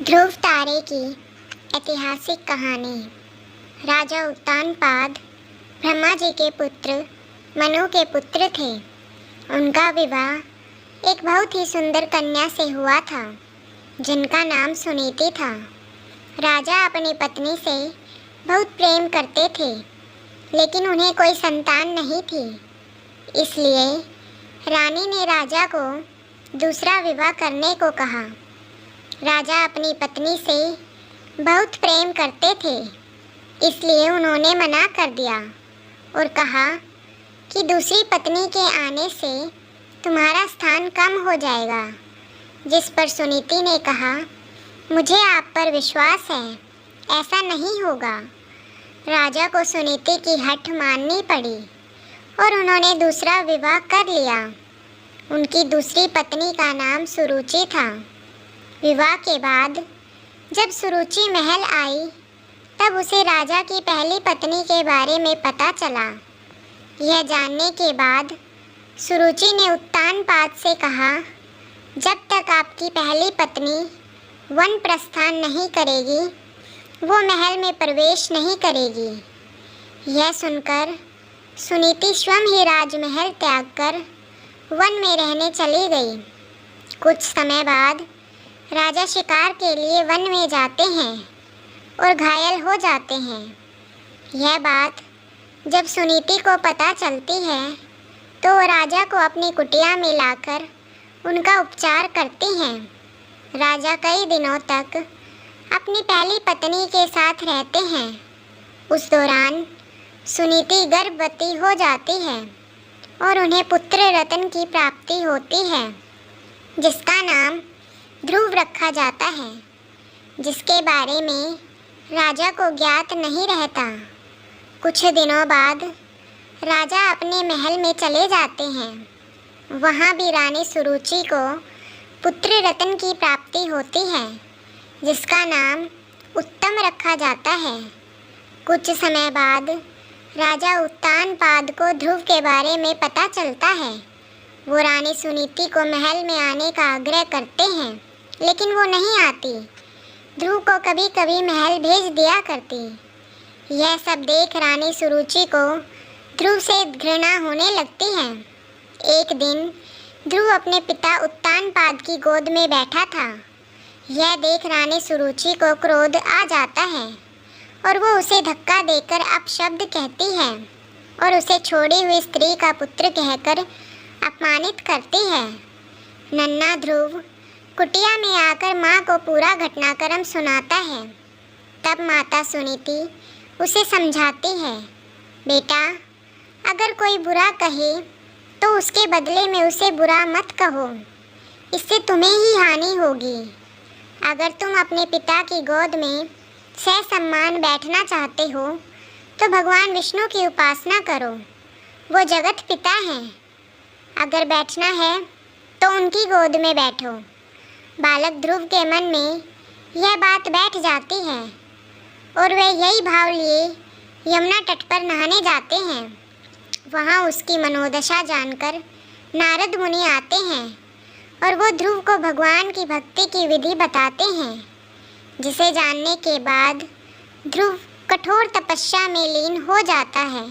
ध्रुव तारे की ऐतिहासिक कहानी। राजा उत्तानपाद ब्रह्मा जी के पुत्र मनु के पुत्र थे। उनका विवाह एक बहुत ही सुंदर कन्या से हुआ था जिनका नाम सुनीति था। राजा अपनी पत्नी से बहुत प्रेम करते थे, लेकिन उन्हें कोई संतान नहीं थी। इसलिए रानी ने राजा को दूसरा विवाह करने को कहा। राजा अपनी पत्नी से बहुत प्रेम करते थे, इसलिए उन्होंने मना कर दिया और कहा कि दूसरी पत्नी के आने से तुम्हारा स्थान कम हो जाएगा। जिस पर सुनीति ने कहा, मुझे आप पर विश्वास है, ऐसा नहीं होगा। राजा को सुनीति की हठ माननी पड़ी और उन्होंने दूसरा विवाह कर लिया। उनकी दूसरी पत्नी का नाम सुरुचि था। विवाह के बाद जब सुरुचि महल आई, तब उसे राजा की पहली पत्नी के बारे में पता चला। यह जानने के बाद सुरुचि ने उत्तानपाद से कहा, जब तक आपकी पहली पत्नी वन प्रस्थान नहीं करेगी, वो महल में प्रवेश नहीं करेगी। यह सुनकर सुनीति स्वयं ही राजमहल त्याग कर वन में रहने चली गई। कुछ समय बाद राजा शिकार के लिए वन में जाते हैं और घायल हो जाते हैं। यह बात जब सुनीति को पता चलती है, तो वो राजा को अपनी कुटिया में लाकर उनका उपचार करती हैं। राजा कई दिनों तक अपनी पहली पत्नी के साथ रहते हैं। उस दौरान सुनीति गर्भवती हो जाती है और उन्हें पुत्र रत्न की प्राप्ति होती है, जिसका नाम ध्रुव रखा जाता है, जिसके बारे में राजा को ज्ञात नहीं रहता। कुछ दिनों बाद राजा अपने महल में चले जाते हैं। वहाँ भी रानी सुरुचि को पुत्र रत्न की प्राप्ति होती है, जिसका नाम उत्तम रखा जाता है। कुछ समय बाद राजा उत्तानपाद को ध्रुव के बारे में पता चलता है। वो रानी सुनीति को महल में आने का आग्रह करते हैं, लेकिन वो नहीं आती। ध्रुव को कभी कभी महल भेज दिया करती। यह सब देख रानी सुरुचि को ध्रुव से घृणा होने लगती है। एक दिन ध्रुव अपने पिता उत्तानपाद की गोद में बैठा था। यह देख रानी सुरुचि को क्रोध आ जाता है और वो उसे धक्का देकर अपशब्द कहती है और उसे छोड़ी हुई स्त्री का पुत्र कहकर अपमानित करती है। नन्हा ध्रुव कुटिया में आकर माँ को पूरा घटनाक्रम सुनाता है। तब माता सुनीति उसे समझाती है, बेटा, अगर कोई बुरा कहे तो उसके बदले में उसे बुरा मत कहो, इससे तुम्हें ही हानि होगी। अगर तुम अपने पिता की गोद में ससम्मान बैठना चाहते हो तो भगवान विष्णु की उपासना करो, वो जगत पिता हैं। अगर बैठना है तो उनकी गोद में बैठो। बालक ध्रुव के मन में यह बात बैठ जाती है और वे यही भाव लिए यमुना तट पर नहाने जाते हैं। वहाँ उसकी मनोदशा जानकर नारद मुनि आते हैं और वो ध्रुव को भगवान की भक्ति की विधि बताते हैं, जिसे जानने के बाद ध्रुव कठोर तपस्या में लीन हो जाता है।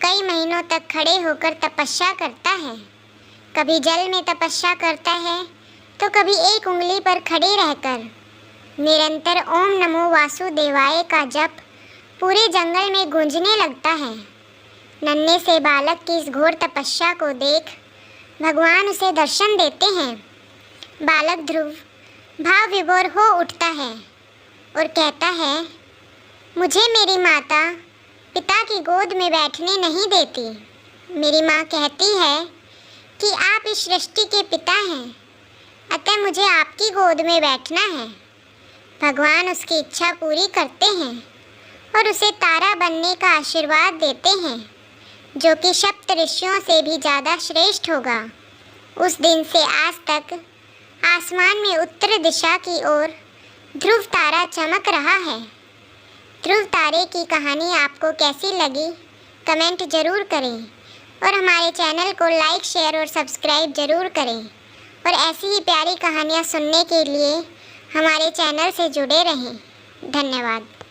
कई महीनों तक खड़े होकर तपस्या करता है। कभी जल में तपस्या करता है तो कभी एक उंगली पर खड़े रहकर निरंतर ओम नमो वासुदेवाय का जप पूरे जंगल में गूंजने लगता है। नन्हे से बालक की इस घोर तपस्या को देख भगवान उसे दर्शन देते हैं। बालक ध्रुव भाव विभोर हो उठता है और कहता है, मुझे मेरी माता पिता की गोद में बैठने नहीं देती। मेरी माँ कहती है कि आप इस सृष्टि के पिता हैं, अतः मुझे आपकी गोद में बैठना है। भगवान उसकी इच्छा पूरी करते हैं और उसे तारा बनने का आशीर्वाद देते हैं, जो कि सप्त ऋषियों से भी ज़्यादा श्रेष्ठ होगा। उस दिन से आज तक आसमान में उत्तर दिशा की ओर ध्रुव तारा चमक रहा है। ध्रुव तारे की कहानी आपको कैसी लगी, कमेंट ज़रूर करें और हमारे चैनल को लाइक, शेयर और सब्सक्राइब ज़रूर करें। और ऐसी ही प्यारी कहानियाँ सुनने के लिए हमारे चैनल से जुड़े रहें। धन्यवाद।